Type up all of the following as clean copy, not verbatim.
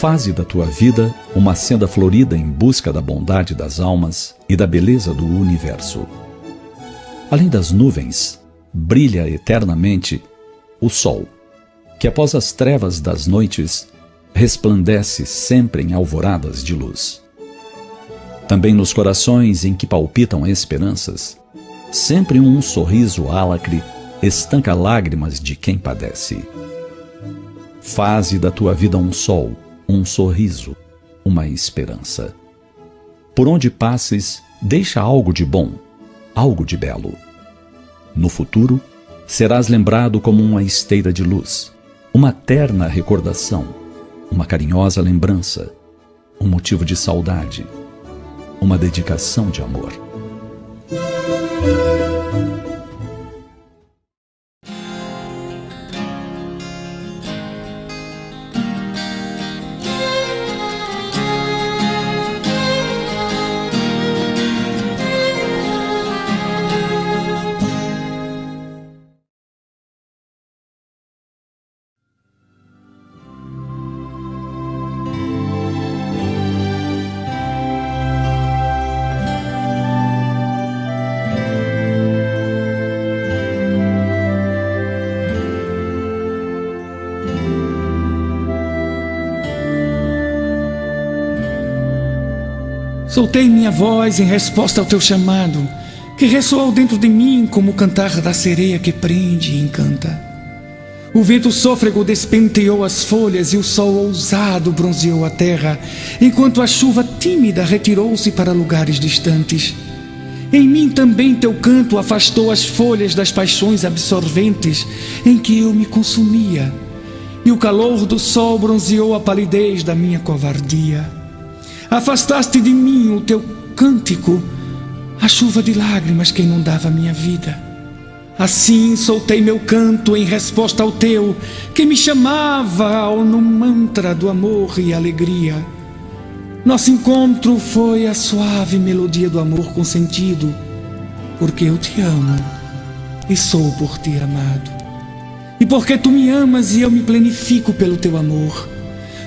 Faze da tua vida uma senda florida em busca da bondade das almas e da beleza do universo. Além das nuvens, brilha eternamente o sol, que após as trevas das noites, resplandece sempre em alvoradas de luz. Também nos corações em que palpitam esperanças, sempre um sorriso álacre estanca lágrimas de quem padece. Faze da tua vida um sol, um sorriso, uma esperança. Por onde passes, deixa algo de bom, algo de belo. No futuro, serás lembrado como uma esteira de luz, uma terna recordação, uma carinhosa lembrança, um motivo de saudade, uma dedicação de amor. Soltei minha voz em resposta ao teu chamado, que ressoou dentro de mim como o cantar da sereia que prende e encanta. O vento sôfrego despenteou as folhas e o sol ousado bronzeou a terra, enquanto a chuva tímida retirou-se para lugares distantes. Em mim também teu canto afastou as folhas das paixões absorventes em que eu me consumia, e o calor do sol bronzeou a palidez da minha covardia. Afastaste de mim o teu cântico, a chuva de lágrimas que inundava a minha vida. Assim soltei meu canto em resposta ao teu, que me chamava no mantra do amor e alegria. Nosso encontro foi a suave melodia do amor consentido, porque eu te amo e sou por ti amado. E porque tu me amas e eu me plenifico pelo teu amor,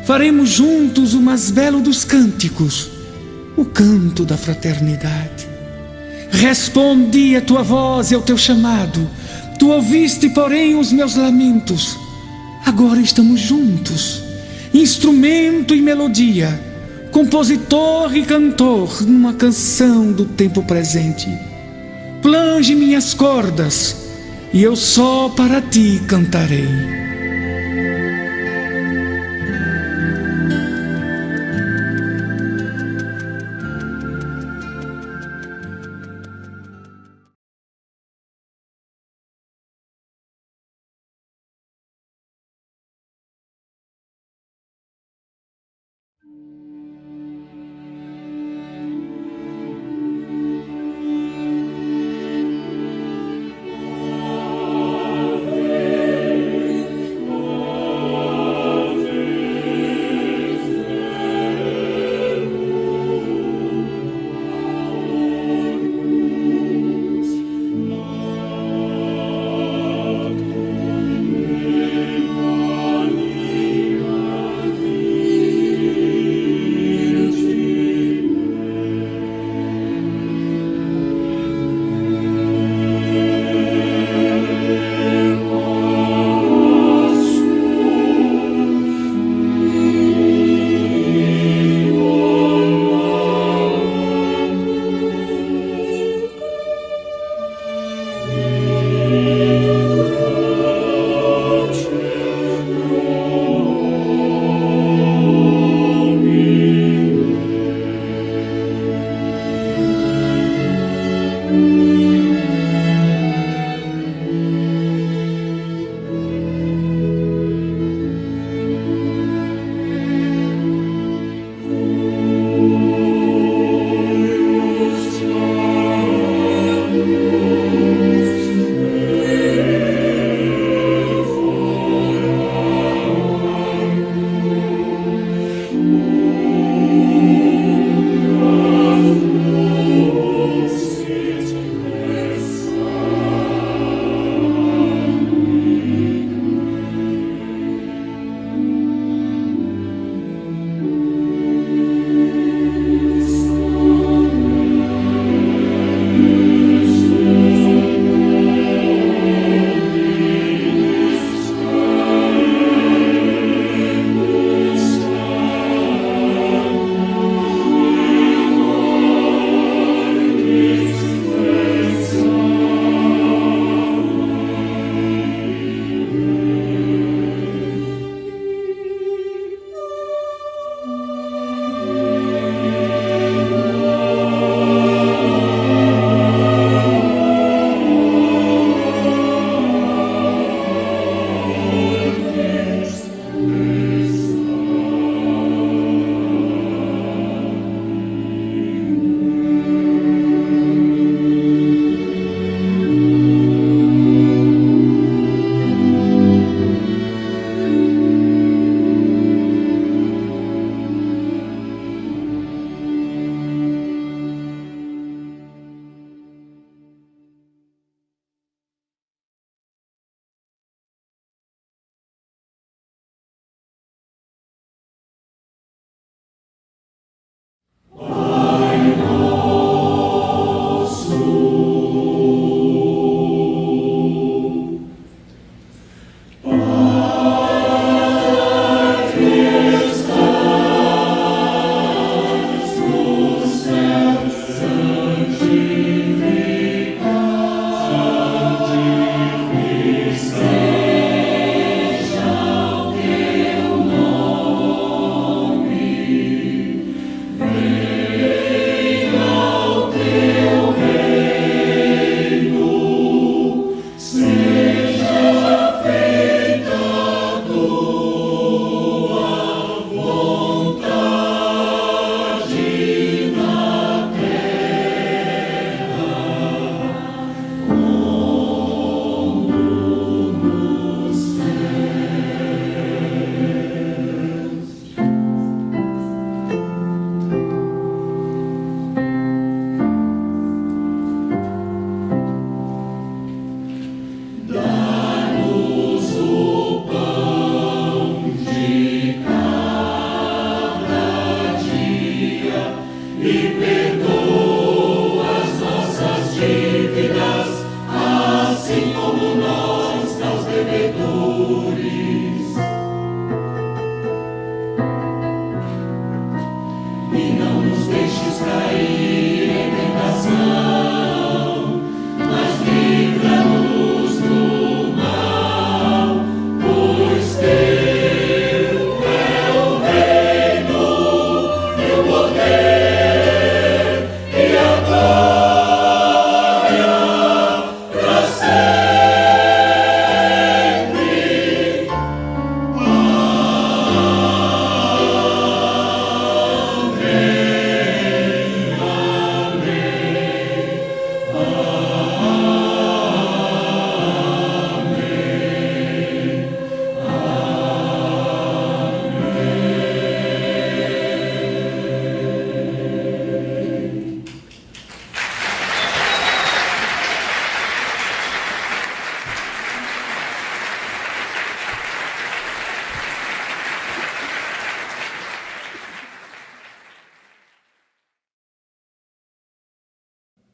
faremos juntos o mais belo dos cânticos, o canto da fraternidade. Respondi à tua voz e ao teu chamado, tu ouviste, porém, os meus lamentos. Agora estamos juntos, instrumento e melodia, compositor e cantor, numa canção do tempo presente. Plange minhas cordas, e eu só para ti cantarei.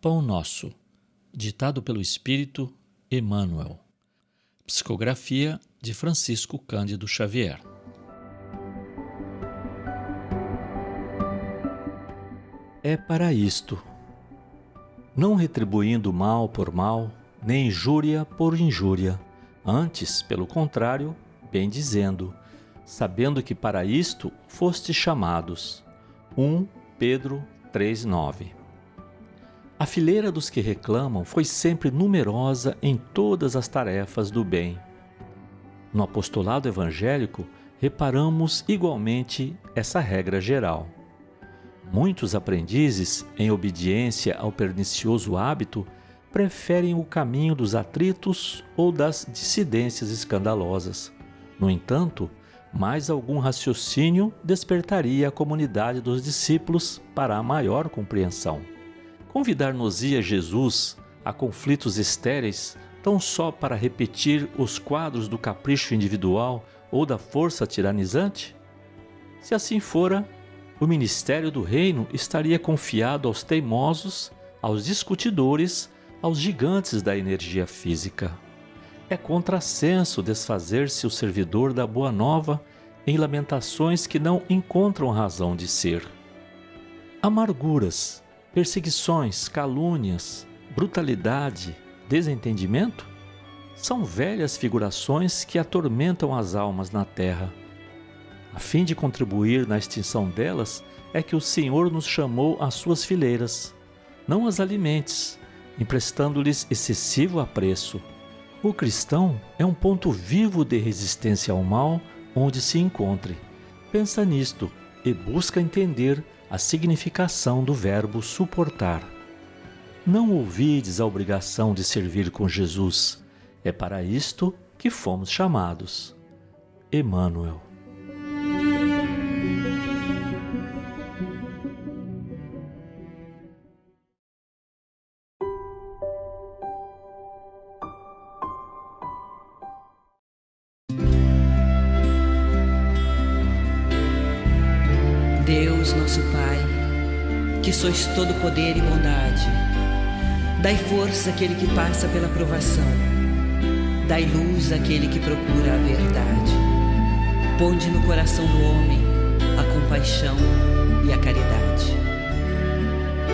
Pão Nosso, ditado pelo Espírito Emmanuel. Psicografia de Francisco Cândido Xavier. É para isto, não retribuindo mal por mal, nem injúria por injúria, antes, pelo contrário, bem dizendo, sabendo que para isto fostes chamados. 1 Pedro 3,9. A fileira dos que reclamam foi sempre numerosa em todas as tarefas do bem. No apostolado evangélico, reparamos igualmente essa regra geral. Muitos aprendizes, em obediência ao pernicioso hábito, preferem o caminho dos atritos ou das dissidências escandalosas. No entanto, mais algum raciocínio despertaria a comunidade dos discípulos para a maior compreensão. Convidar-nos-ia Jesus a conflitos estéreis tão só para repetir os quadros do capricho individual ou da força tiranizante? Se assim fora, o ministério do reino estaria confiado aos teimosos, aos discutidores, aos gigantes da energia física. É contrassenso desfazer-se o servidor da Boa Nova em lamentações que não encontram razão de ser. Amarguras, perseguições, calúnias, brutalidade, desentendimento são velhas figurações que atormentam as almas na terra. A fim de contribuir na extinção delas é que o Senhor nos chamou às suas fileiras. Não as alimentes, emprestando-lhes excessivo apreço. O cristão é um ponto vivo de resistência ao mal onde se encontre. Pensa nisto e busca entender a significação do verbo suportar. Não ouvides a obrigação de servir com Jesus. É para isto que fomos chamados. Emmanuel. Deus, nosso Pai, que sois todo poder e bondade, dai força àquele que passa pela provação, dai luz àquele que procura a verdade. Ponde no coração do homem a compaixão e a caridade.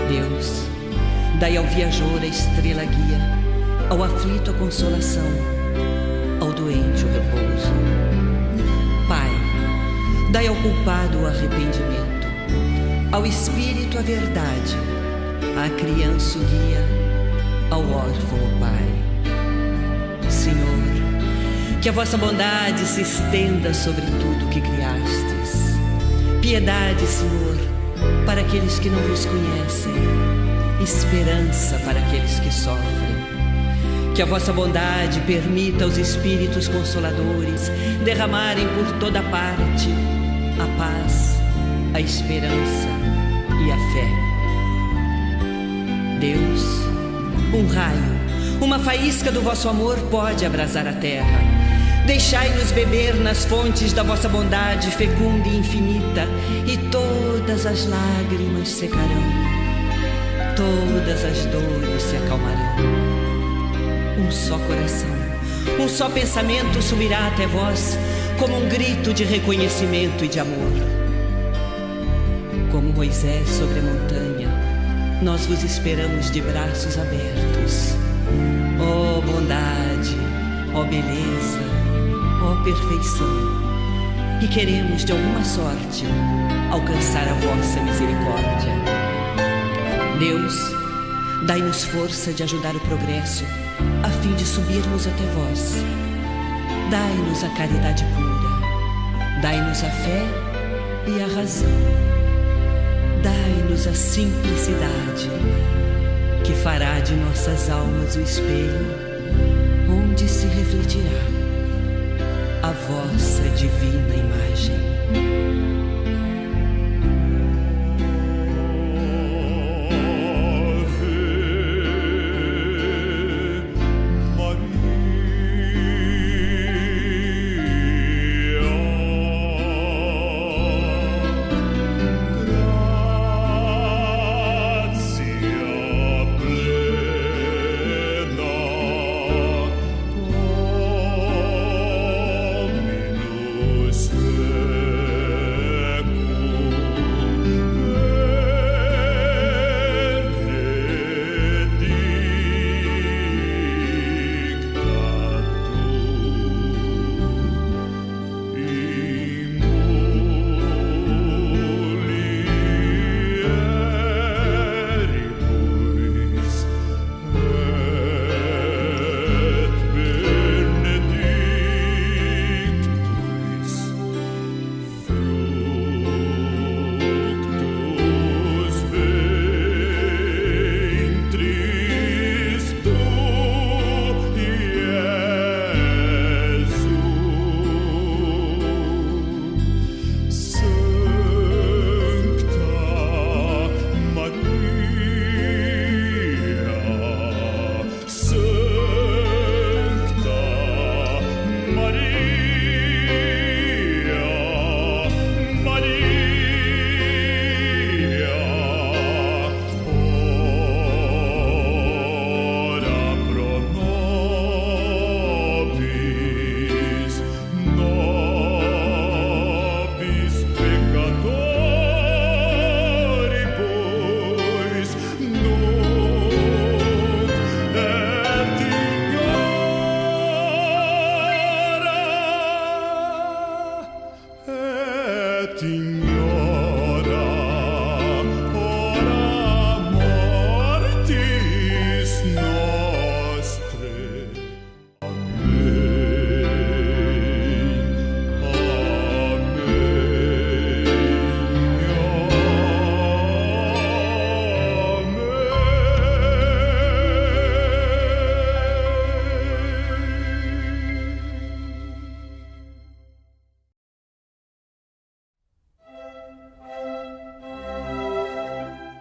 Deus, dai ao viajor a estrela guia, ao aflito a consolação, ao doente o repouso. Pai, dai ao culpado o arrependimento, ao espírito a verdade, à criança o guia, ao órfão o Pai. Senhor, que a vossa bondade se estenda sobre tudo que criastes. Piedade, Senhor, para aqueles que não vos conhecem, esperança para aqueles que sofrem. Que a vossa bondade permita aos espíritos consoladores derramarem por toda parte a paz, a esperança e a fé. Deus, um raio, uma faísca do vosso amor pode abrasar a terra. Deixai-nos beber nas fontes da vossa bondade fecunda e infinita, e todas as lágrimas secarão, todas as dores se acalmarão. Um só coração, um só pensamento subirá até vós, como um grito de reconhecimento e de amor. Como Moisés sobre a montanha, nós vos esperamos de braços abertos. Ó bondade, ó beleza, ó perfeição, e queremos de alguma sorte alcançar a vossa misericórdia. Deus, dai-nos força de ajudar o progresso, a fim de subirmos até vós. Dai-nos a caridade pura, dai-nos a fé e a razão. Dai-nos a simplicidade, que fará de nossas almas o espelho, onde se refletirá a vossa divina imagem. Grazie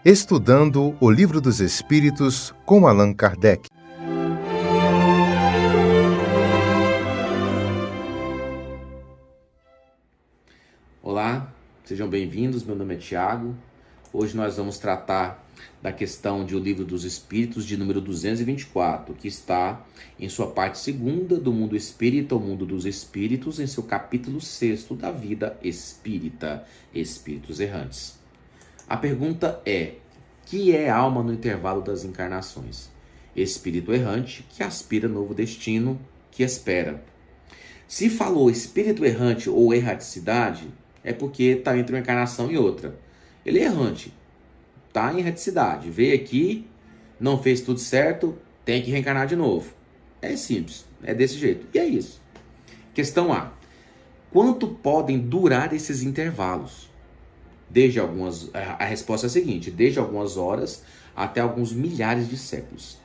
Estudando o Livro dos Espíritos com Allan Kardec. Olá, sejam bem-vindos, meu nome é Tiago. Hoje nós vamos tratar da questão de O Livro dos Espíritos, de número 224, que está em sua parte segunda do Mundo Espírita, o Mundo dos Espíritos, em seu capítulo 6º da Vida Espírita, Espíritos Errantes. A pergunta é: que é alma no intervalo das encarnações? Espírito errante que aspira novo destino, que espera. Se falou espírito errante ou erraticidade, é porque está entre uma encarnação e outra. Ele é errante, está em erraticidade, veio aqui, não fez tudo certo, tem que reencarnar de novo. É simples, é desse jeito. E é isso. Questão A: quanto podem durar esses intervalos? A resposta é a seguinte: desde algumas horas até alguns milhares de séculos.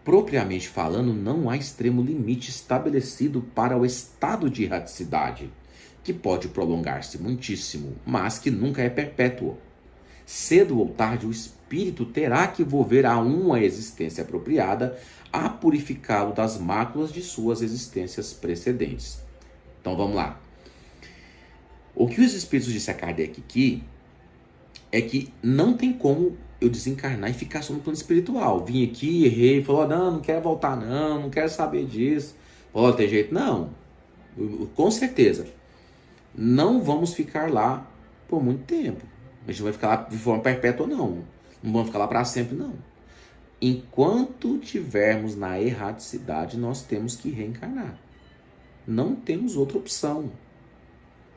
Propriamente falando, não há extremo limite estabelecido para o estado de erraticidade, que pode prolongar-se muitíssimo, mas que nunca é perpétuo. Cedo ou tarde, o espírito terá que volver a uma existência apropriada a purificá-lo das máculas de suas existências precedentes. Então vamos lá. O que os espíritos disseram a Kardec aqui é que não tem como eu desencarnar e ficar só no plano espiritual. Vim aqui, errei, falou: não quero voltar não quero saber disso. Falou: tem jeito? Não. Com certeza. Não vamos ficar lá por muito tempo. A gente vai ficar lá de forma perpétua, não. Não vamos ficar lá para sempre, não. Enquanto tivermos na erraticidade, nós temos que reencarnar. Não temos outra opção.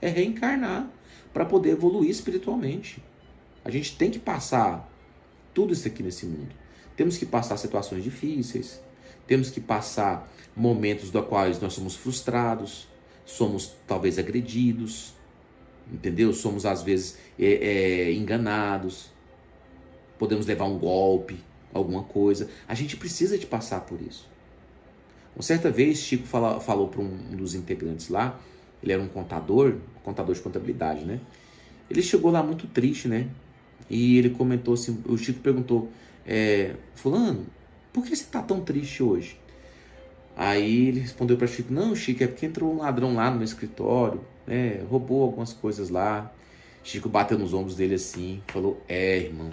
É reencarnar para poder evoluir espiritualmente. A gente tem que passar tudo isso aqui nesse mundo. Temos que passar situações difíceis, temos que passar momentos dos quais nós somos frustrados, somos talvez agredidos, entendeu? Somos às vezes enganados, podemos levar um golpe, alguma coisa. A gente precisa de passar por isso. Uma certa vez, Chico falou para um dos integrantes lá, ele era um contador de contabilidade, né? Ele chegou lá muito triste, né? E ele comentou assim, o Chico perguntou: fulano, por que você está tão triste hoje? Aí ele respondeu para Chico: não, Chico, é porque entrou um ladrão lá no meu escritório, roubou algumas coisas lá. Chico bateu nos ombros dele assim, falou: irmão,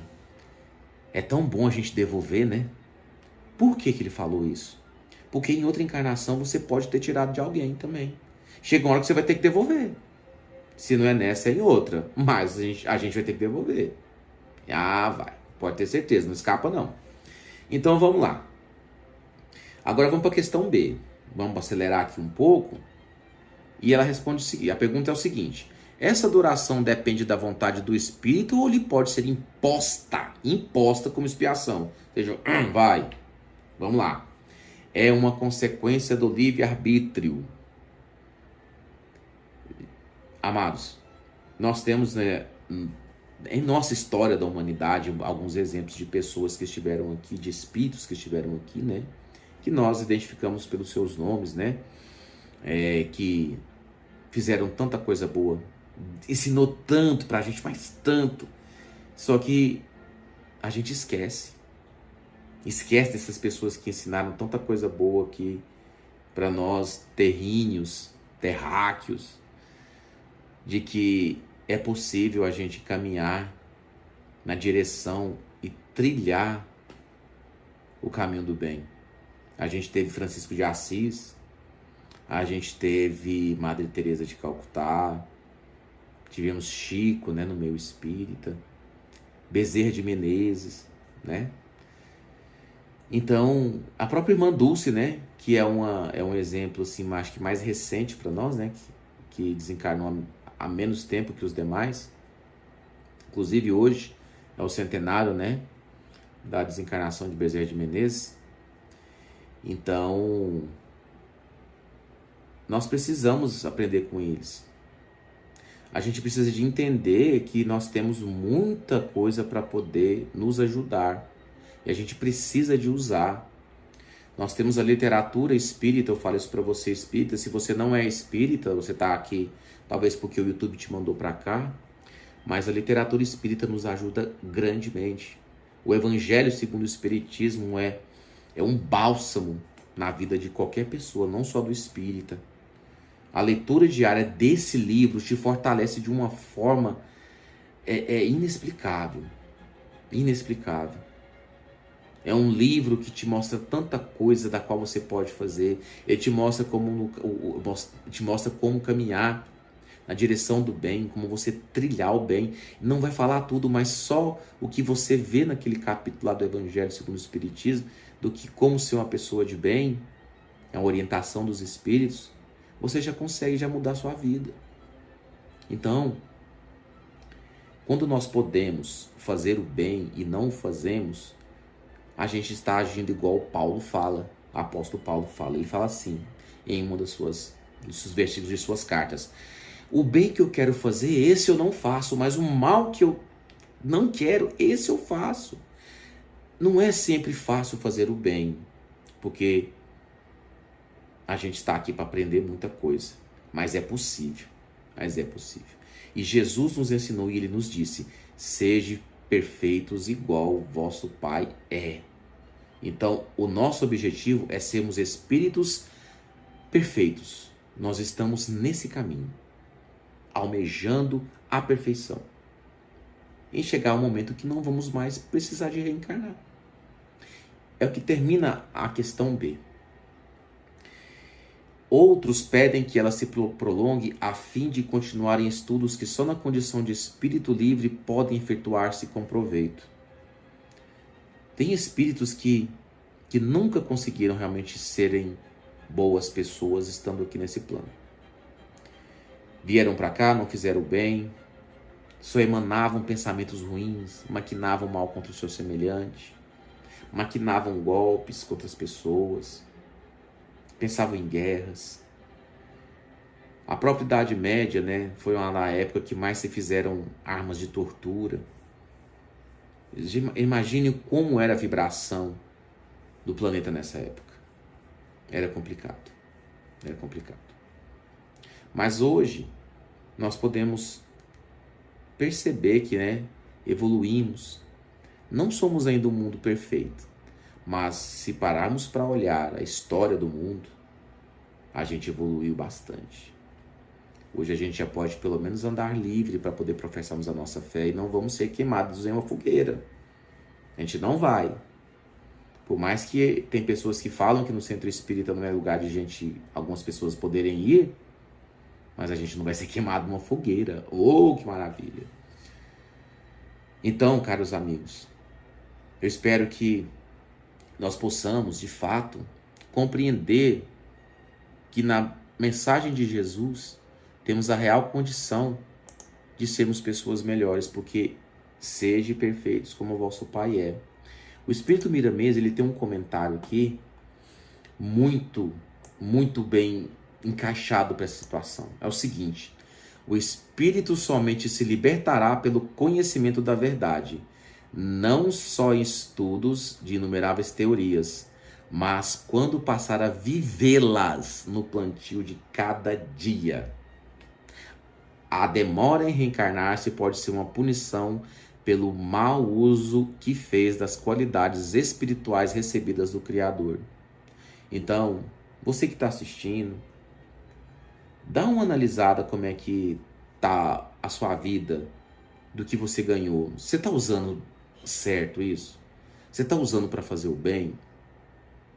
é tão bom a gente devolver, né? Por que ele falou isso? Porque em outra encarnação você pode ter tirado de alguém também. Chega uma hora que você vai ter que devolver. Se não é nessa, é em outra. Mas a gente vai ter que devolver. Vai. Pode ter certeza, não escapa não. Então vamos lá. Agora vamos para a questão B. Vamos acelerar aqui um pouco. E ela responde o seguinte. A pergunta é o seguinte: essa duração depende da vontade do espírito ou lhe pode ser imposta como expiação? Ou seja, vai. Vamos lá. É uma consequência do livre-arbítrio. Amados, nós temos em nossa história da humanidade alguns exemplos de pessoas que estiveram aqui, de espíritos que estiveram aqui, né? Que nós identificamos pelos seus nomes, né? Que fizeram tanta coisa boa, ensinou tanto pra gente, mas tanto. Só que a gente esquece dessas pessoas que ensinaram tanta coisa boa aqui para nós, terráqueos, de que é possível a gente caminhar na direção e trilhar o caminho do bem. A gente teve Francisco de Assis, a gente teve Madre Teresa de Calcutá, tivemos Chico, né, no meio espírita, Bezerra de Menezes, né? Então, a própria irmã Dulce, né, que é um exemplo assim, acho que mais recente para nós, né, que desencarnou há menos tempo que os demais. Inclusive hoje é o centenário, né, da desencarnação de Bezerra de Menezes. Então, nós precisamos aprender com eles. A gente precisa de entender que nós temos muita coisa para poder nos ajudar. E a gente precisa de usar. Nós temos a literatura espírita, eu falo isso para você espírita. Se você não é espírita, você está aqui talvez porque o YouTube te mandou para cá, mas a literatura espírita nos ajuda grandemente. O Evangelho segundo o Espiritismo é um bálsamo na vida de qualquer pessoa, não só do espírita. A leitura diária desse livro te fortalece de uma forma inexplicável. Inexplicável. É um livro que te mostra tanta coisa da qual você pode fazer. Ele te mostra como caminhar na direção do bem, como você trilhar o bem. Não vai falar tudo, mas só o que você vê naquele capítulo lá do Evangelho segundo o Espiritismo, do que como ser uma pessoa de bem, é uma orientação dos Espíritos, você já consegue mudar a sua vida. Então, quando nós podemos fazer o bem e não o fazemos, a gente está agindo igual Paulo fala, o apóstolo Paulo fala. Ele fala assim, em um dos versículos de suas cartas: o bem que eu quero fazer, esse eu não faço, mas o mal que eu não quero, esse eu faço. Não é sempre fácil fazer o bem, porque a gente está aqui para aprender muita coisa, mas é possível, E Jesus nos ensinou e Ele nos disse: sejam perfeitos igual vosso Pai é. Então, o nosso objetivo é sermos espíritos perfeitos. Nós estamos nesse caminho, almejando a perfeição. E chegar um momento que não vamos mais precisar de reencarnar. É o que termina a questão B. Outros pedem que ela se prolongue a fim de continuar em estudos que só na condição de espírito livre podem efetuar-se com proveito. Tem espíritos que nunca conseguiram realmente serem boas pessoas estando aqui nesse plano. Vieram para cá, não fizeram bem, só emanavam pensamentos ruins, maquinavam mal contra o seu semelhante, maquinavam golpes contra as pessoas, pensavam em guerras. A própria Idade Média, né, foi na época que mais se fizeram armas de tortura. Imagine como era a vibração do planeta nessa época. Era complicado. Mas hoje nós podemos perceber que, né, evoluímos. Não somos ainda um mundo perfeito, mas se pararmos para olhar a história do mundo, a gente evoluiu bastante. Hoje a gente já pode pelo menos andar livre para poder professarmos a nossa fé e não vamos ser queimados em uma fogueira. A gente não vai. Por mais que tem pessoas que falam que no centro espírita não é lugar de algumas pessoas poderem ir, mas a gente não vai ser queimado numa fogueira. Oh, que maravilha! Então, caros amigos, eu espero que nós possamos, de fato, compreender que na mensagem de Jesus temos a real condição de sermos pessoas melhores, porque sejam perfeitos como o vosso Pai é. O Espírito Miramês, ele tem um comentário aqui muito bem encaixado para essa situação. É o seguinte: o Espírito somente se libertará pelo conhecimento da verdade, não só em estudos de inumeráveis teorias, mas quando passar a vivê-las no plantio de cada dia. A demora em reencarnar-se pode ser uma punição pelo mau uso que fez das qualidades espirituais recebidas do Criador. Então, você que está assistindo, dá uma analisada como é que está a sua vida, do que você ganhou. Você está usando certo isso? Você está usando para fazer o bem?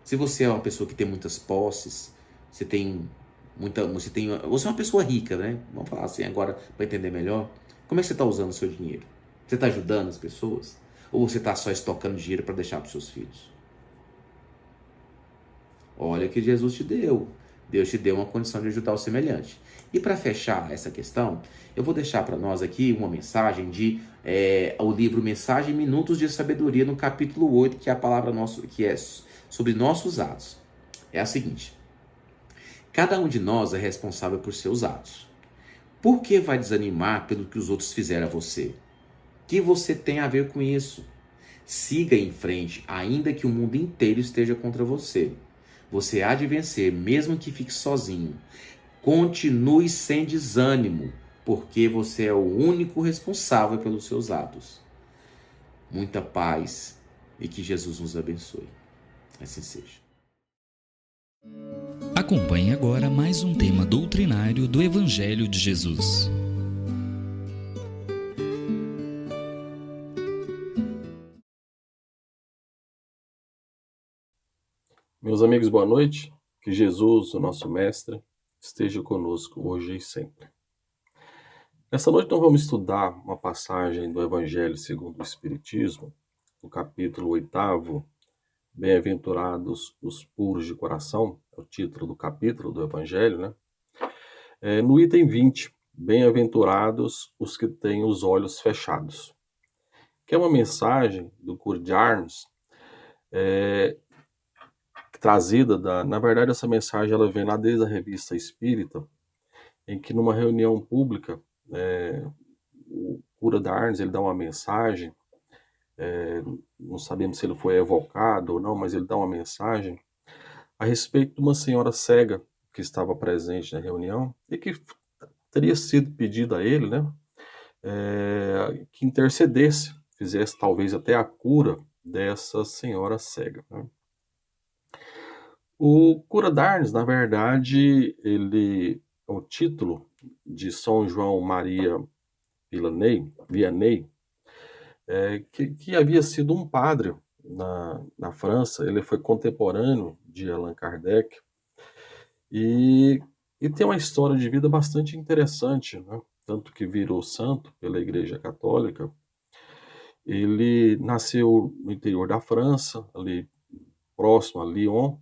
Se você é uma pessoa que tem muitas posses, você é uma pessoa rica, né? Vamos falar assim agora para entender melhor. Como é que você está usando o seu dinheiro? Você está ajudando as pessoas? Ou você está só estocando dinheiro para deixar para os seus filhos? Olha o que Jesus te deu. Deus te deu uma condição de ajudar o semelhante. E para fechar essa questão, eu vou deixar para nós aqui uma mensagem o livro Mensagem Minutos de Sabedoria, no capítulo 8, que é a palavra nossa, que é sobre nossos atos. É a seguinte: cada um de nós é responsável por seus atos. Por que vai desanimar pelo que os outros fizeram a você? O que você tem a ver com isso? Siga em frente, ainda que o mundo inteiro esteja contra você. Você há de vencer, mesmo que fique sozinho. Continue sem desânimo, porque você é o único responsável pelos seus atos. Muita paz e que Jesus nos abençoe. Assim seja. Acompanhe agora mais um tema doutrinário do Evangelho de Jesus. Meus amigos, boa noite. Que Jesus, o nosso Mestre, esteja conosco hoje e sempre. Nessa noite nós vamos estudar uma passagem do Evangelho segundo o Espiritismo, no capítulo 8, Bem-aventurados os puros de coração, é o título do capítulo do Evangelho, né? No item 20, Bem-aventurados os que têm os olhos fechados, que é uma mensagem do Cura de Arnes, trazida na verdade essa mensagem ela vem lá desde a Revista Espírita, em que numa reunião pública o Cura de Arnes ele dá uma mensagem, não sabemos se ele foi evocado ou não, mas ele dá uma mensagem a respeito de uma senhora cega que estava presente na reunião e que teria sido pedido a ele, né, que intercedesse, fizesse talvez até a cura dessa senhora cega, né? O Cura de Arnes, na verdade, ele é o título de São João Maria Vianney, que havia sido um padre na França. Ele foi contemporâneo de Allan Kardec e tem uma história de vida bastante interessante, né? Tanto que virou santo pela Igreja Católica. Ele nasceu no interior da França, ali próximo a Lyon,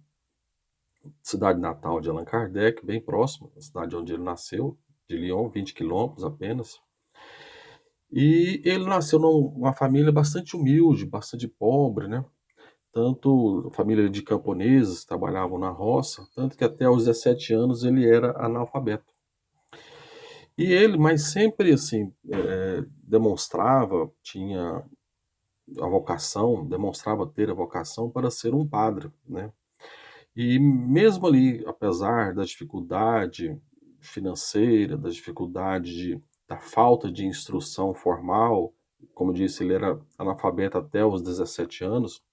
cidade natal de Allan Kardec, bem próximo da cidade onde ele nasceu, de Lyon, 20 quilômetros apenas. E ele nasceu numa família bastante humilde, bastante pobre, né? Tanto família de camponeses, trabalhavam na roça, tanto que até aos 17 anos ele era analfabeto. E ele, mas sempre assim, tinha a vocação, demonstrava ter a vocação para ser um padre, né? E mesmo ali, apesar da dificuldade financeira, da dificuldade da falta de instrução formal, como disse, ele era analfabeto até os 17 anos,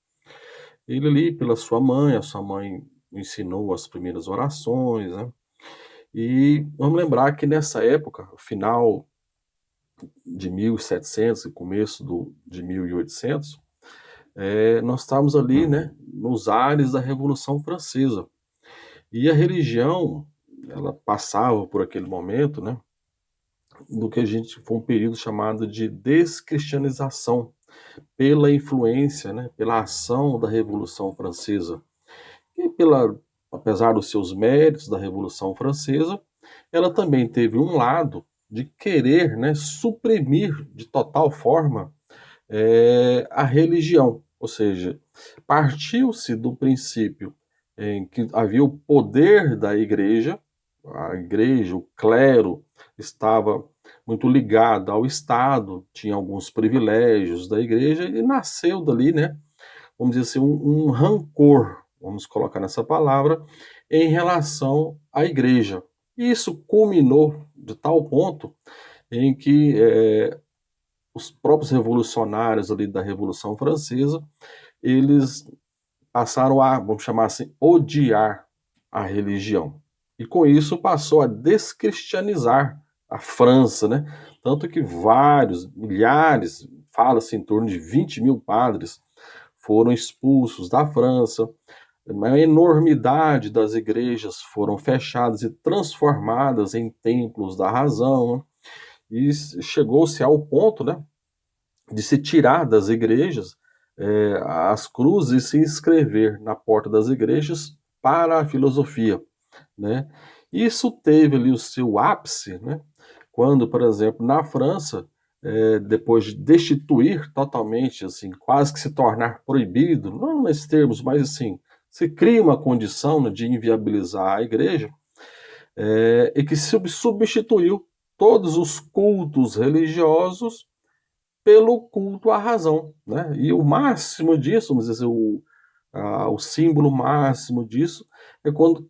ele ali, pela sua mãe, a sua mãe ensinou as primeiras orações, né? E vamos lembrar que nessa época, final de 1700 e começo de 1800, nós estávamos ali, né, nos ares da Revolução Francesa. E a religião, ela passava por aquele momento, né, do que foi um período chamado de descristianização, pela influência, né, pela ação da Revolução Francesa. E apesar dos seus méritos da Revolução Francesa, ela também teve um lado de querer, né, suprimir de total forma a religião. Ou seja, partiu-se do princípio em que havia o poder da igreja, a igreja, o clero, estava muito ligado ao Estado, tinha alguns privilégios da igreja, e nasceu dali, né, vamos dizer assim, um rancor, vamos colocar nessa palavra, em relação à igreja. E isso culminou de tal ponto em que os próprios revolucionários ali da Revolução Francesa, eles passaram a, vamos chamar assim, odiar a religião. E com isso passou a descristianizar a França, né? Tanto que milhares, fala-se em torno de 20 mil padres foram expulsos da França, uma enormidade das igrejas foram fechadas e transformadas em templos da razão, né? E chegou-se ao ponto, né, de se tirar das igrejas as cruzes e se inscrever na porta das igrejas para a filosofia. né? Isso teve ali o seu ápice, né? Quando, por exemplo, na França, depois de destituir totalmente, assim, quase que se tornar proibido, não nesses termos, mas assim, se cria uma condição, né, de inviabilizar a igreja, e que substituiu todos os cultos religiosos pelo culto à razão, né? E o máximo disso, vamos dizer, o símbolo máximo disso é quando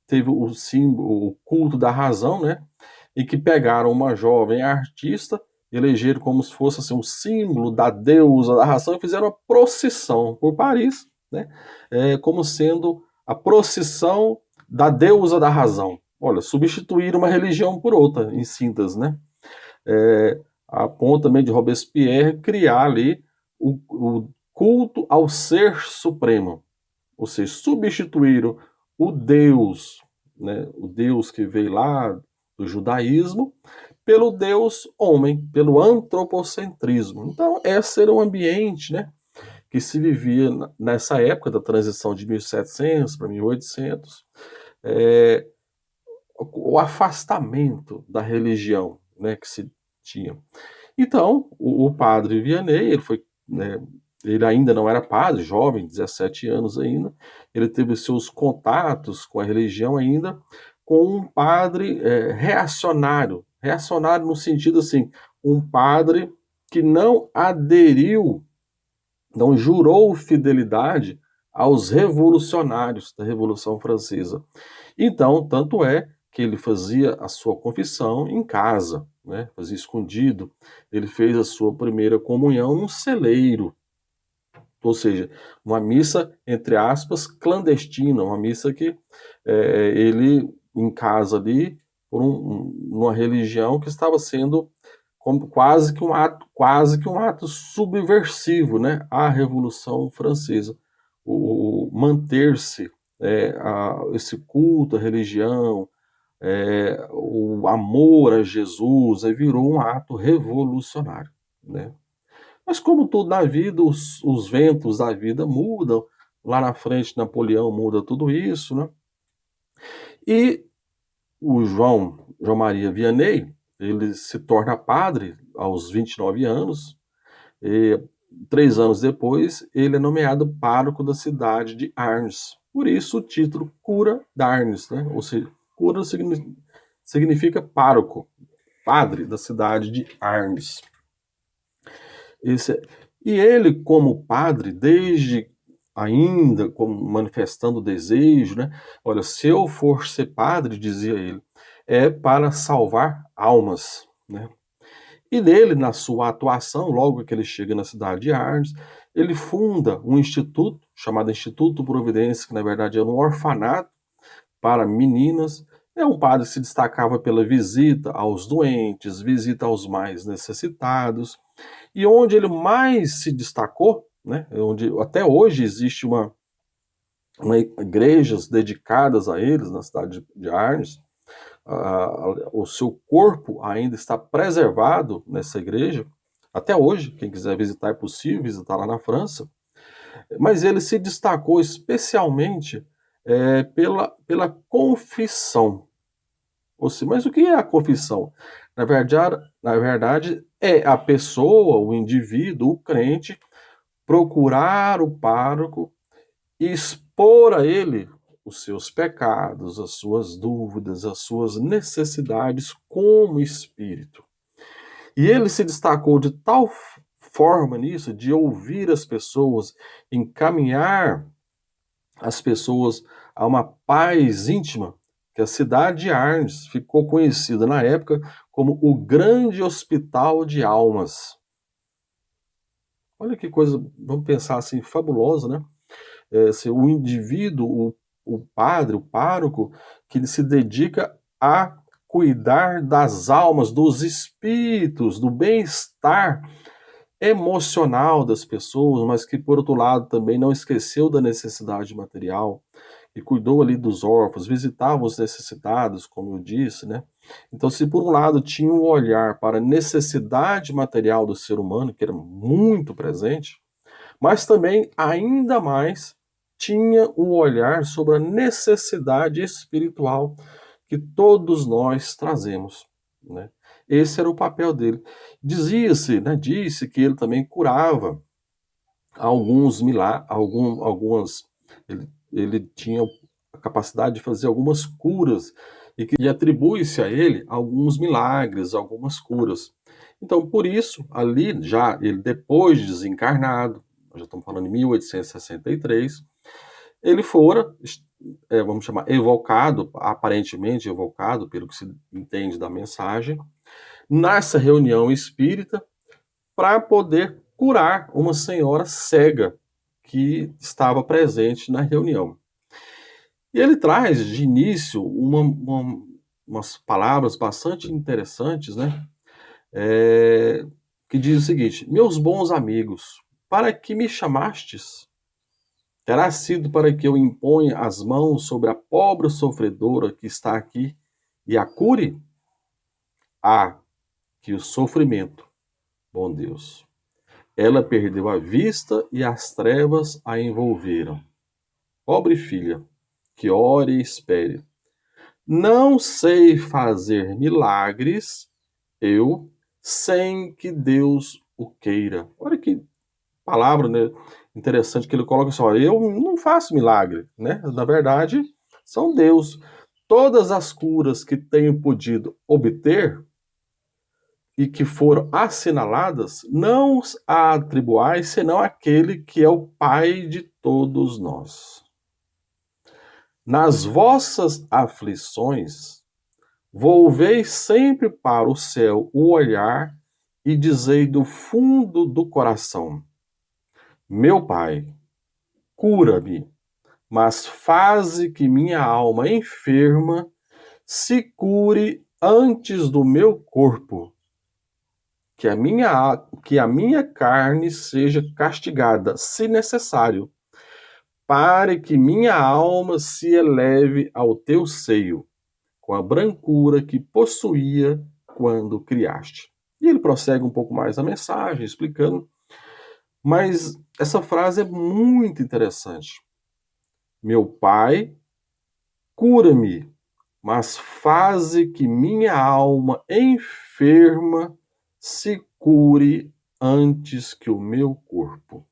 teve o símbolo, o culto da razão, né? E que pegaram uma jovem artista, elegeram como se fosse assim, um símbolo da deusa da razão e fizeram uma procissão por Paris, né? Como sendo a procissão da deusa da razão. Olha, substituir uma religião por outra, em síntese, né? A ponto também de Robespierre criar ali o culto ao ser supremo, ou seja, substituíram o Deus, né, o Deus que veio lá do judaísmo, pelo Deus homem, pelo antropocentrismo. Então, esse era o ambiente, né, que se vivia nessa época da transição de 1700 para 1800, o afastamento da religião, né, que se tinha. Então, o padre Vianney, ele foi, né, ele ainda não era padre, jovem, 17 anos ainda, ele teve seus contatos com a religião ainda com um padre reacionário no sentido assim, um padre que não aderiu, não jurou fidelidade aos revolucionários da Revolução Francesa. Então, tanto é que ele fazia a sua confissão em casa, né? Fazia escondido. Ele fez a sua primeira comunhão num celeiro, ou seja, uma missa, entre aspas, clandestina, uma missa que ele, em casa ali, por uma religião que estava sendo como quase que um ato subversivo, né, à Revolução Francesa. Manter-se esse culto à religião, o amor a Jesus, virou um ato revolucionário, né? Mas como tudo na vida, os ventos da vida mudam. Lá na frente, Napoleão muda tudo isso, né? E o João Maria Vianney, ele se torna padre aos 29 anos, e 3 anos depois, ele é nomeado pároco da cidade de Arnes. Por isso o título Cura d'Arnes, né? Ou seja, cura significa pároco, padre da cidade de Arnes. E ele, como padre, desde ainda como manifestando o desejo, né? Olha, se eu for ser padre, dizia ele, é para salvar almas, né? E nele, na sua atuação, logo que ele chega na cidade de Arnes, ele funda um instituto chamado Instituto Providência, que na verdade era um orfanato para meninas. É um padre que se destacava pela visita aos doentes, visita aos mais necessitados, e onde ele mais se destacou, né, onde até hoje existe uma igrejas dedicadas a eles na cidade de Arnes. O seu corpo ainda está preservado nessa igreja. Até hoje, quem quiser visitar, é possível visitar lá na França. Mas ele se destacou especialmente pela confissão. Ou seja, mas o que é a confissão? Na verdade, é a pessoa, o indivíduo, o crente, procurar o pároco e expor a ele os seus pecados, as suas dúvidas, as suas necessidades como espírito. E ele se destacou de tal forma nisso, de ouvir as pessoas, encaminhar as pessoas a uma paz íntima, que a cidade de Arnes ficou conhecida na época como o grande hospital de almas. Olha que coisa, vamos pensar assim, fabulosa, né? O indivíduo, o padre, o pároco, que se dedica a cuidar das almas, dos espíritos, do bem-estar emocional das pessoas, mas que, por outro lado, também não esqueceu da necessidade material, e cuidou ali dos órfãos, visitava os necessitados, como eu disse, né? Então, se por um lado tinha um olhar para a necessidade material do ser humano, que era muito presente, mas também, ainda mais, tinha um olhar sobre a necessidade espiritual que todos nós trazemos, né? Esse era o papel dele. Dizia-se, né, disse que ele também curava alguns milagres, ele tinha a capacidade de fazer algumas curas e atribui-se a ele alguns milagres, algumas curas. Então, por isso, ali já ele depois de desencarnado, nós já estamos falando em 1863, ele fora, vamos chamar, evocado, aparentemente evocado, pelo que se entende da mensagem, nessa reunião espírita, para poder curar uma senhora cega que estava presente na reunião. E ele traz de início umas palavras bastante interessantes, né? Que diz o seguinte: meus bons amigos, para que me chamastes? Terá sido para que eu imponha as mãos sobre a pobre sofredora que está aqui e a cure? Que o sofrimento, bom Deus, ela perdeu a vista e as trevas a envolveram. Pobre filha, que ore e espere. Não sei fazer milagres, eu, sem que Deus o queira. Olha que palavra, né, interessante que ele coloca assim, olha, eu não faço milagre, né? Na verdade, são Deus. Todas as curas que tenho podido obter e que foram assinaladas, não a atribuais senão aquele que é o Pai de todos nós. Nas vossas aflições, volvei sempre para o céu o olhar e dizei do fundo do coração: meu Pai, cura-me, mas faze que minha alma enferma se cure antes do meu corpo, que a minha carne seja castigada, se necessário, para que minha alma se eleve ao teu seio, com a brancura que possuía quando criaste. E ele prossegue um pouco mais a mensagem, explicando, mas essa frase é muito interessante. Meu Pai, cura-me, mas faze que minha alma enferma se cure antes que o meu corpo.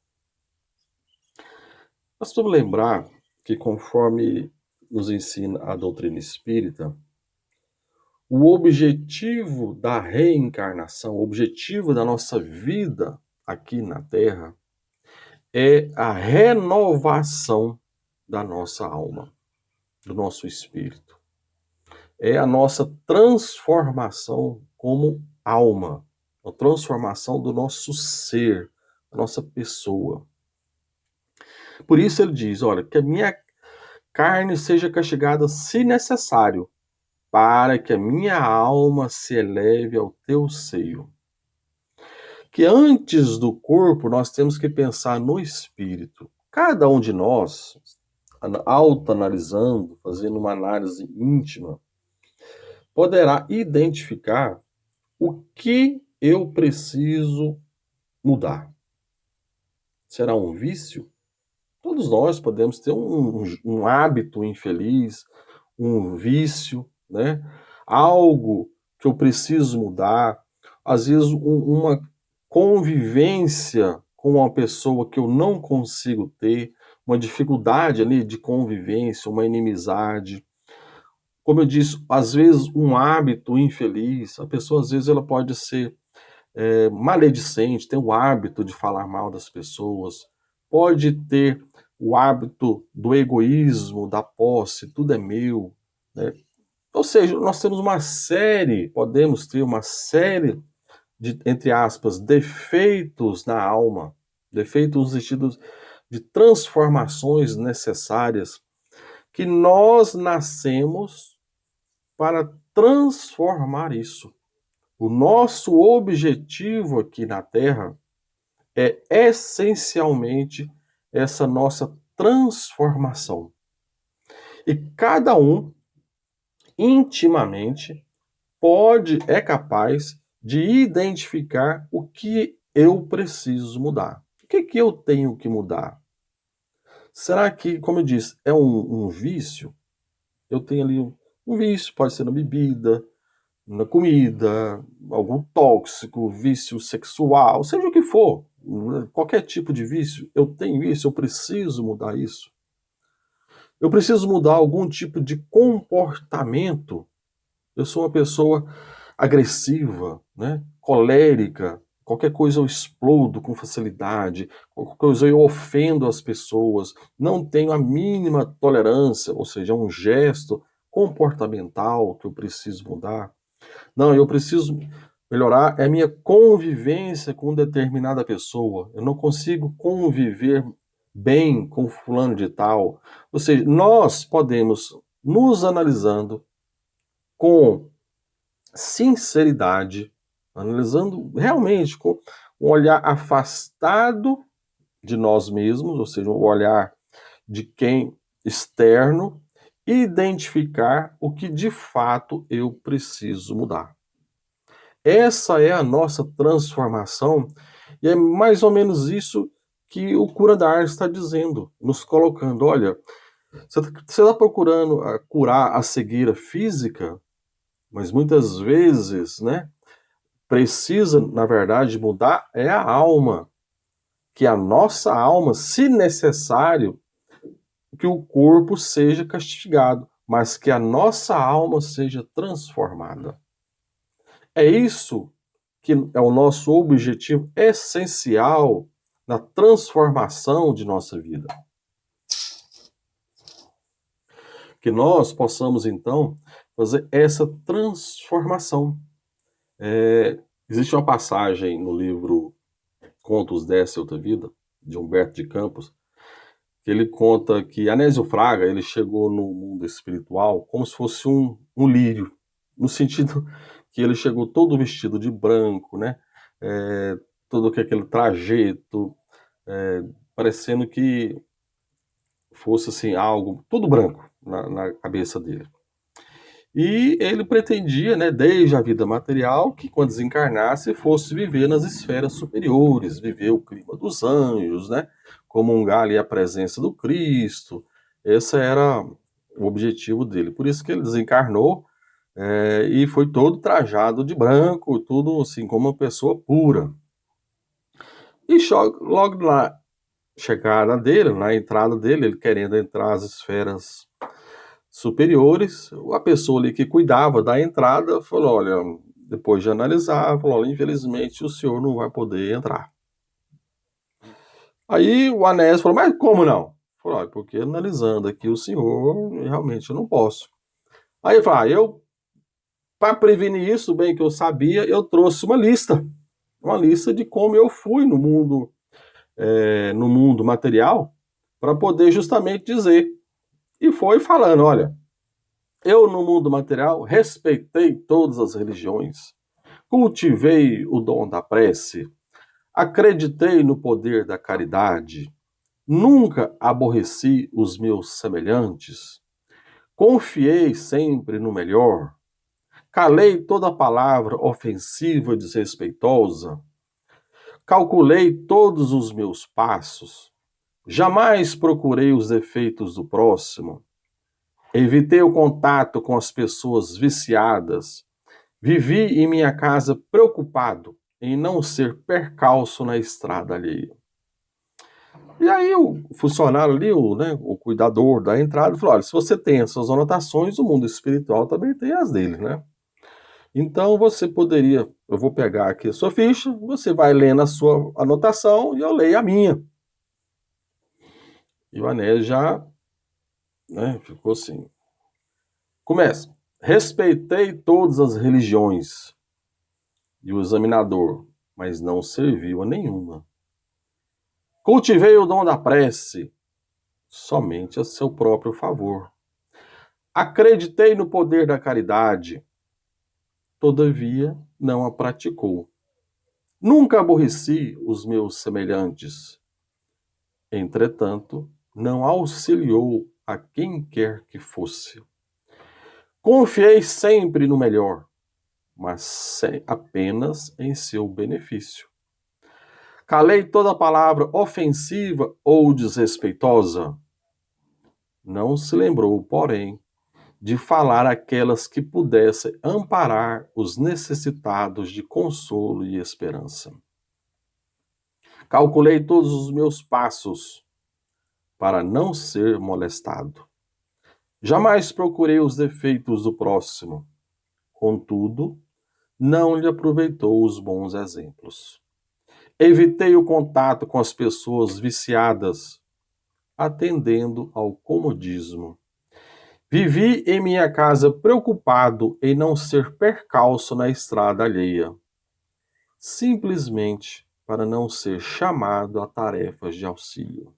Nós vamos lembrar que, conforme nos ensina a doutrina espírita, o objetivo da reencarnação, o objetivo da nossa vida aqui na Terra, é a renovação da nossa alma, do nosso espírito. É a nossa transformação como alma, a transformação do nosso ser, da nossa pessoa. Por isso ele diz, olha, que a minha carne seja castigada se necessário, para que a minha alma se eleve ao teu seio. Que antes do corpo nós temos que pensar no espírito. Cada um de nós, autoanalisando, fazendo uma análise íntima, poderá identificar o que eu preciso mudar. Será um vício? Todos nós podemos ter um hábito infeliz, um vício, né? Algo que eu preciso mudar. Às vezes uma convivência com uma pessoa que eu não consigo ter, uma dificuldade ali de convivência, uma inimizade. Como eu disse, às vezes um hábito infeliz, a pessoa às vezes ela pode ser maledicente, ter o hábito de falar mal das pessoas, pode ter o hábito do egoísmo, da posse, tudo é meu, né? Ou seja, nós temos podemos ter uma série de, entre aspas, defeitos na alma, defeitos no sentido de transformações necessárias, que nós nascemos para transformar isso. O nosso objetivo aqui na Terra é essencialmente essa nossa transformação. E cada um, intimamente, é capaz de identificar o que eu preciso mudar. O que eu tenho que mudar? Será que, como eu disse, é um vício? Eu tenho ali um vício, pode ser na bebida, na comida, algum tóxico, vício sexual, seja o que for, qualquer tipo de vício, eu tenho isso, eu preciso mudar isso. Eu preciso mudar algum tipo de comportamento. Eu sou uma pessoa agressiva, né? Colérica, qualquer coisa eu explodo com facilidade, qualquer coisa eu ofendo as pessoas, não tenho a mínima tolerância, ou seja, um gesto comportamental que eu preciso mudar. Não, eu preciso melhorar a minha convivência com determinada pessoa. Eu não consigo conviver bem com fulano de tal. Ou seja, nós podemos, nos analisando com sinceridade, analisando realmente com um olhar afastado de nós mesmos, ou seja, um olhar de quem externo, identificar o que de fato eu preciso mudar. Essa é a nossa transformação e é mais ou menos isso que o Cura da Arte está dizendo, nos colocando, olha, você está procurando curar a cegueira física, mas muitas vezes, né, precisa, na verdade, mudar é a alma, que a nossa alma, se necessário, que o corpo seja castigado, mas que a nossa alma seja transformada. É isso que é o nosso objetivo essencial na transformação de nossa vida. Que nós possamos, então, fazer essa transformação. Existe uma passagem no livro Contos dessa Outra Vida, de Humberto de Campos, que ele conta que Anésio Fraga ele chegou no mundo espiritual como se fosse um lírio, no sentido que ele chegou todo vestido de branco, né? Todo aquele trajeto, parecendo que fosse assim, algo tudo branco na cabeça dele. E ele pretendia, né, desde a vida material, que quando desencarnasse fosse viver nas esferas superiores, viver o clima dos anjos, né, comungar ali a presença do Cristo. Esse era o objetivo dele. Por isso que ele desencarnou e foi todo trajado de branco, tudo assim como uma pessoa pura. E logo na chegada dele, na entrada dele, ele querendo entrar às esferas superiores, a pessoa ali que cuidava da entrada falou, olha, depois de analisar, falou, olha, infelizmente o senhor não vai poder entrar. Aí o Anésio falou, mas como não? Falou, olha, porque analisando aqui o senhor, realmente eu não posso. Aí ele falou, para prevenir isso, bem que eu sabia, eu trouxe uma lista de como eu fui no mundo material, para poder justamente dizer. E foi falando, olha, eu no mundo material respeitei todas as religiões, cultivei o dom da prece, acreditei no poder da caridade, nunca aborreci os meus semelhantes, confiei sempre no melhor, calei toda palavra ofensiva e desrespeitosa, calculei todos os meus passos, jamais procurei os defeitos do próximo, evitei o contato com as pessoas viciadas, vivi em minha casa preocupado em não ser percalço na estrada alheia. E aí o funcionário ali, o cuidador da entrada, falou, olha, se você tem essas anotações, o mundo espiritual também tem as dele, né? Então você poderia, eu vou pegar aqui a sua ficha, você vai lendo a sua anotação e eu leio a minha. E o Anésio já ficou assim. Começa. Respeitei todas as religiões. E o examinador, mas não serviu a nenhuma. Cultivei o dom da prece, somente a seu próprio favor. Acreditei no poder da caridade, todavia não a praticou. Nunca aborreci os meus semelhantes. Entretanto, não auxiliou a quem quer que fosse. Confiei sempre no melhor, mas apenas em seu benefício. Calei toda palavra ofensiva ou desrespeitosa. não se lembrou, porém, de falar aquelas que pudessem amparar os necessitados de consolo e esperança. Calculei todos os meus passos para não ser molestado. Jamais procurei os defeitos do próximo. Contudo, não lhe aproveitou os bons exemplos. Evitei o contato com as pessoas viciadas, atendendo ao comodismo. Vivi em minha casa preocupado em não ser percalço na estrada alheia, simplesmente para não ser chamado a tarefas de auxílio.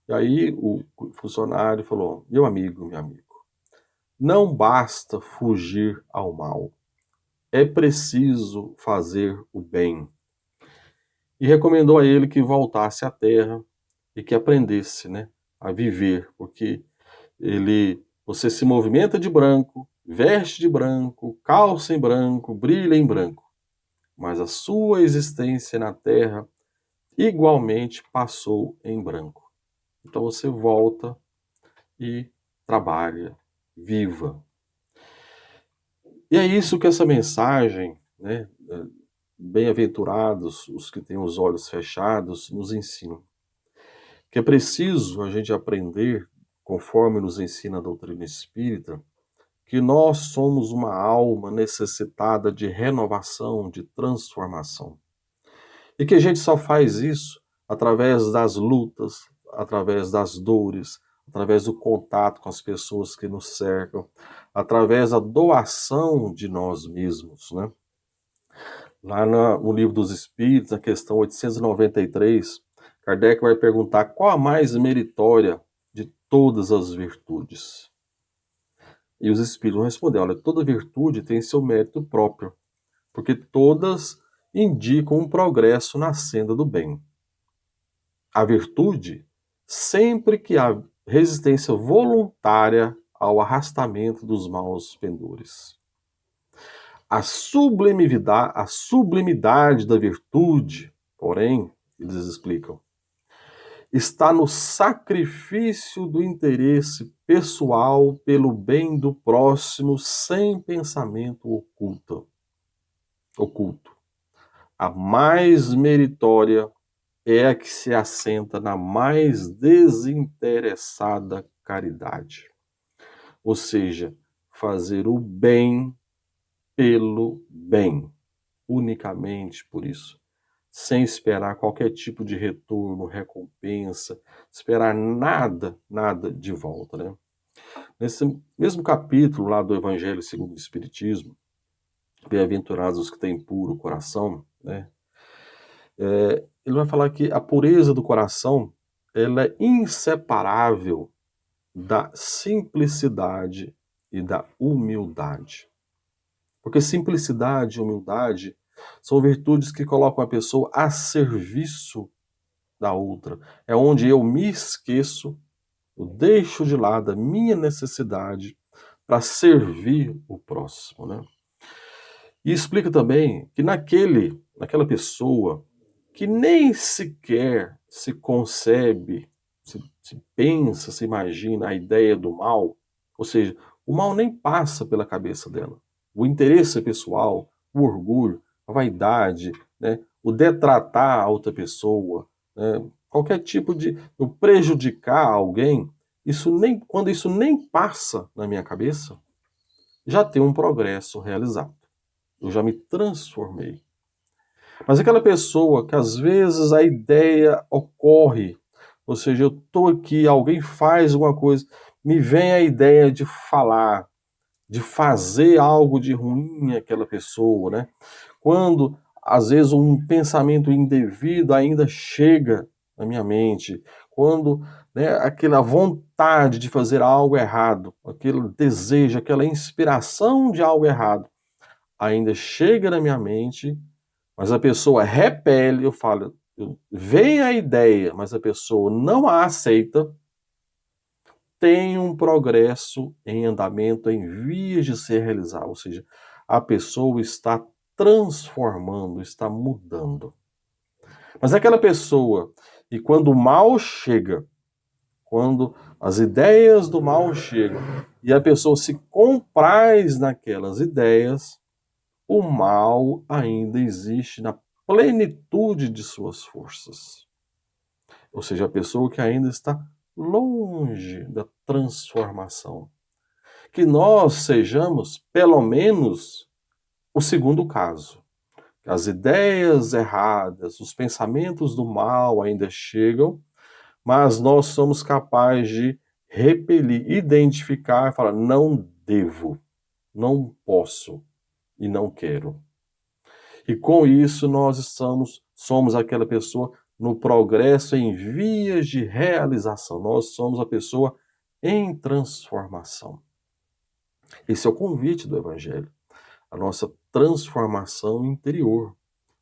E aí o funcionário falou: meu amigo, não basta fugir ao mal, é preciso fazer o bem. E recomendou a ele que voltasse à terra e que aprendesse, a viver, porque você se movimenta de branco, veste de branco, calça em branco, brilha em branco, mas a sua existência na terra igualmente passou em branco. Então você volta e trabalha, viva. E é isso que essa mensagem, bem-aventurados os que têm os olhos fechados, nos ensinam. Que é preciso a gente aprender, conforme nos ensina a doutrina espírita, que nós somos uma alma necessitada de renovação, de transformação. E que a gente só faz isso através das lutas, através das dores, através do contato com as pessoas que nos cercam, através da doação de nós mesmos, Lá no Livro dos Espíritos, na questão 893, Kardec vai perguntar qual a mais meritória de todas as virtudes. E os Espíritos vão responder: olha, toda virtude tem seu mérito próprio, porque todas indicam um progresso na senda do bem. A virtude, sempre que há resistência voluntária ao arrastamento dos maus pendores. A sublimidade da virtude, porém, eles explicam, está no sacrifício do interesse pessoal pelo bem do próximo sem pensamento oculto. A mais meritória é a que se assenta na mais desinteressada caridade. Ou seja, fazer o bem pelo bem, unicamente por isso, sem esperar qualquer tipo de retorno, recompensa, esperar nada de volta, Nesse mesmo capítulo lá do Evangelho segundo o Espiritismo, bem-aventurados os que têm puro coração, ele vai falar que a pureza do coração ela é inseparável da simplicidade e da humildade. Porque simplicidade e humildade são virtudes que colocam a pessoa a serviço da outra. É onde eu me esqueço, eu deixo de lado a minha necessidade para servir o próximo, E explica também que naquela pessoa que nem sequer se concebe, se pensa, se imagina a ideia do mal, ou seja, o mal nem passa pela cabeça dela. O interesse pessoal, o orgulho, a vaidade, o detratar a outra pessoa, qualquer tipo de prejudicar alguém, quando isso nem passa na minha cabeça, já tem um progresso realizado. Eu já me transformei. Mas aquela pessoa que às vezes a ideia ocorre, ou seja, eu estou aqui, alguém faz alguma coisa, me vem a ideia de falar, de fazer algo de ruim àquela pessoa, Quando, às vezes, um pensamento indevido ainda chega na minha mente, quando aquela vontade de fazer algo errado, aquele desejo, aquela inspiração de algo errado, ainda chega na minha mente, mas a pessoa repele, vem a ideia, mas a pessoa não a aceita, tem um progresso em andamento, em vias de ser realizado. Ou seja, a pessoa está transformando, está mudando. Mas aquela pessoa, e quando o mal chega, quando As ideias do mal chegam e a pessoa se compraz naquelas ideias, o mal ainda existe na plenitude de suas forças. Ou seja, a pessoa que ainda está longe da transformação. Que nós sejamos, pelo menos, o segundo caso. As ideias erradas, os pensamentos do mal ainda chegam, mas nós somos capazes de repelir, identificar e falar, não devo, não posso e não quero. E com isso nós somos aquela pessoa no progresso em vias de realização. Nós somos a pessoa em transformação. Esse é o convite do Evangelho, a nossa transformação interior.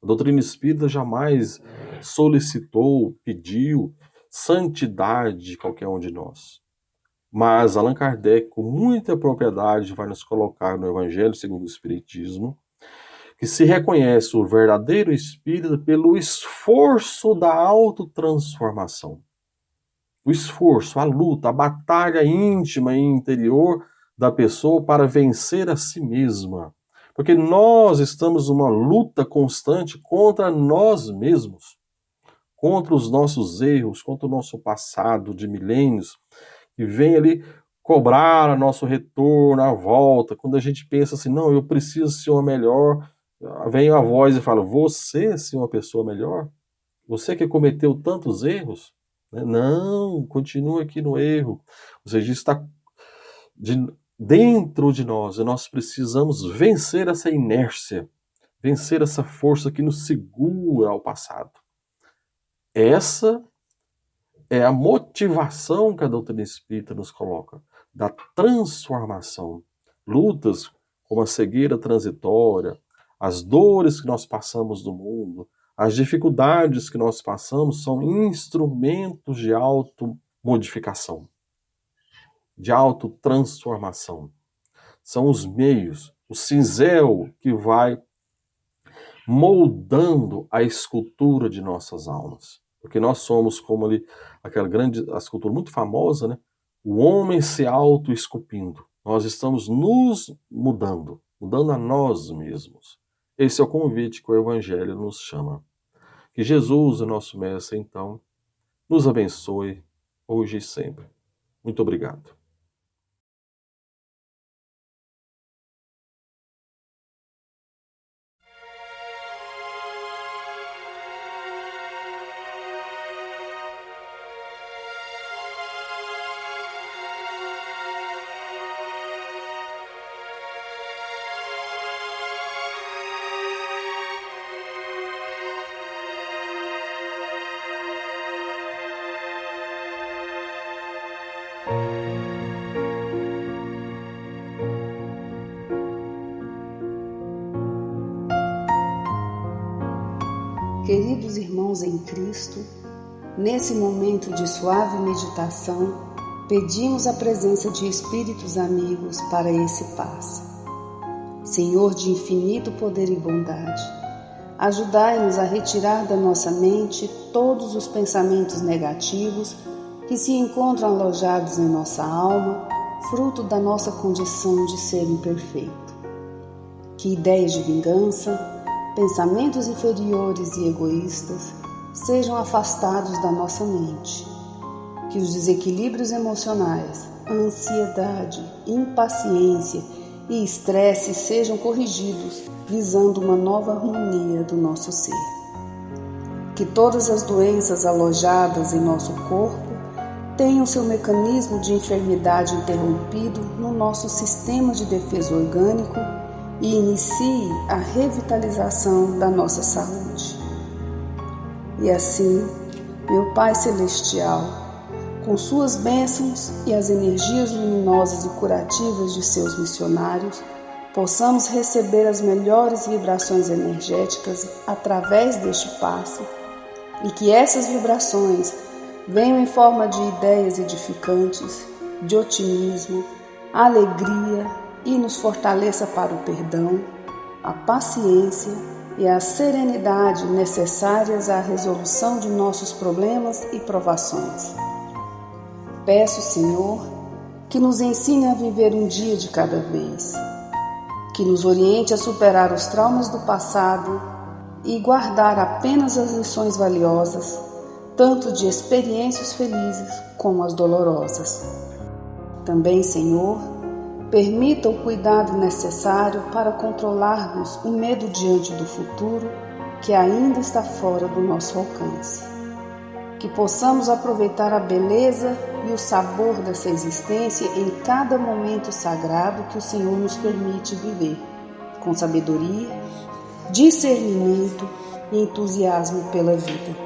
A doutrina espírita jamais solicitou, pediu santidade de qualquer um de nós. Mas Allan Kardec, com muita propriedade, vai nos colocar no Evangelho segundo o Espiritismo, que se reconhece o verdadeiro espírita pelo esforço da autotransformação. O esforço, a luta, a batalha íntima e interior da pessoa para vencer a si mesma. Porque nós estamos numa luta constante contra nós mesmos, contra os nossos erros, contra o nosso passado de milênios, que vem ali cobrar o nosso retorno, a volta. Quando a gente pensa assim, não, eu preciso ser uma melhor, vem a voz e fala, você ser uma pessoa melhor? Você que cometeu tantos erros? Não, continua aqui no erro. Ou seja, isso está dentro de nós, e nós precisamos vencer essa inércia, vencer essa força que nos segura ao passado. Essa é a motivação que a doutrina espírita nos coloca, da transformação. Lutas como a cegueira transitória, as dores que nós passamos no mundo, as dificuldades que nós passamos são instrumentos de automodificação, de autotransformação. São os meios, o cinzel que vai moldando a escultura de nossas almas. Porque nós somos como ali, aquela grande, a escultura muito famosa, né? O homem se auto-esculpindo. Nós estamos nos mudando a nós mesmos. Esse é o convite que o Evangelho nos chama. Que Jesus, o nosso Mestre, então, nos abençoe hoje e sempre. Muito obrigado. Queridos irmãos em Cristo, nesse momento de suave meditação, pedimos a presença de espíritos amigos para esse passe. Senhor de infinito poder e bondade, ajudai-nos a retirar da nossa mente todos os pensamentos negativos que se encontram alojados em nossa alma, fruto da nossa condição de ser imperfeito. Que ideias de vingança, pensamentos inferiores e egoístas sejam afastados da nossa mente. Que os desequilíbrios emocionais, a ansiedade, impaciência e estresse sejam corrigidos, visando uma nova harmonia do nosso ser. Que todas as doenças alojadas em nosso corpo tenham seu mecanismo de enfermidade interrompido no nosso sistema de defesa orgânico e inicie a revitalização da nossa saúde. E assim, meu Pai Celestial, com suas bênçãos e as energias luminosas e curativas de seus missionários, possamos receber as melhores vibrações energéticas através deste passe e que essas vibrações venham em forma de ideias edificantes, de otimismo, alegria, e nos fortaleça para o perdão, a paciência e a serenidade necessárias à resolução de nossos problemas e provações. peço, Senhor, que nos ensine a viver um dia de cada vez, que nos oriente a superar os traumas do passado e guardar apenas as lições valiosas, tanto de experiências felizes como as dolorosas. Também, Senhor, permita o cuidado necessário para controlarmos o medo diante do futuro que ainda está fora do nosso alcance. Que possamos aproveitar a beleza e o sabor dessa existência em cada momento sagrado que o Senhor nos permite viver, com sabedoria, discernimento e entusiasmo pela vida.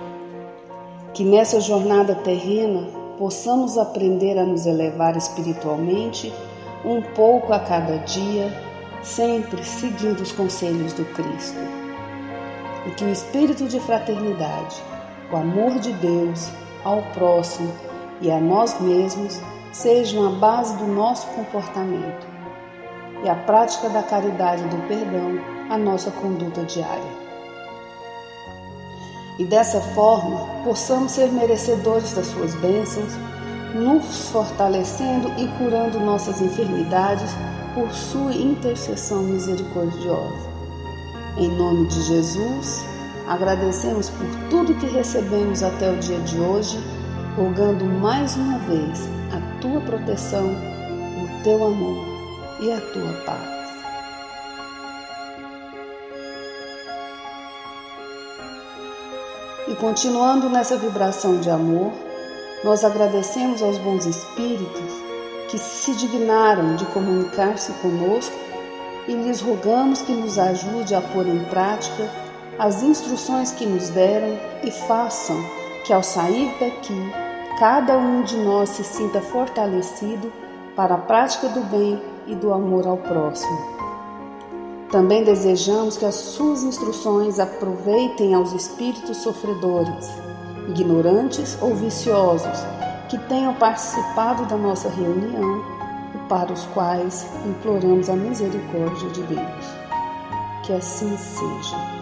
Que nessa jornada terrena possamos aprender a nos elevar espiritualmente um pouco a cada dia, sempre seguindo os conselhos do Cristo. E que o espírito de fraternidade, o amor de Deus ao próximo e a nós mesmos sejam a base do nosso comportamento e a prática da caridade e do perdão a nossa conduta diária. E dessa forma possamos ser merecedores das suas bênçãos, nos fortalecendo e curando nossas enfermidades por sua intercessão misericordiosa. Em nome de Jesus, agradecemos por tudo que recebemos até o dia de hoje, rogando mais uma vez a tua proteção, o teu amor e a tua paz. E continuando nessa vibração de amor, nós agradecemos aos bons espíritos que se dignaram de comunicar-se conosco e lhes rogamos que nos ajude a pôr em prática as instruções que nos deram e façam que ao sair daqui, cada um de nós se sinta fortalecido para a prática do bem e do amor ao próximo. Também desejamos que as suas instruções aproveitem aos espíritos sofredores, ignorantes ou viciosos, que tenham participado da nossa reunião e para os quais imploramos a misericórdia de Deus. Que assim seja.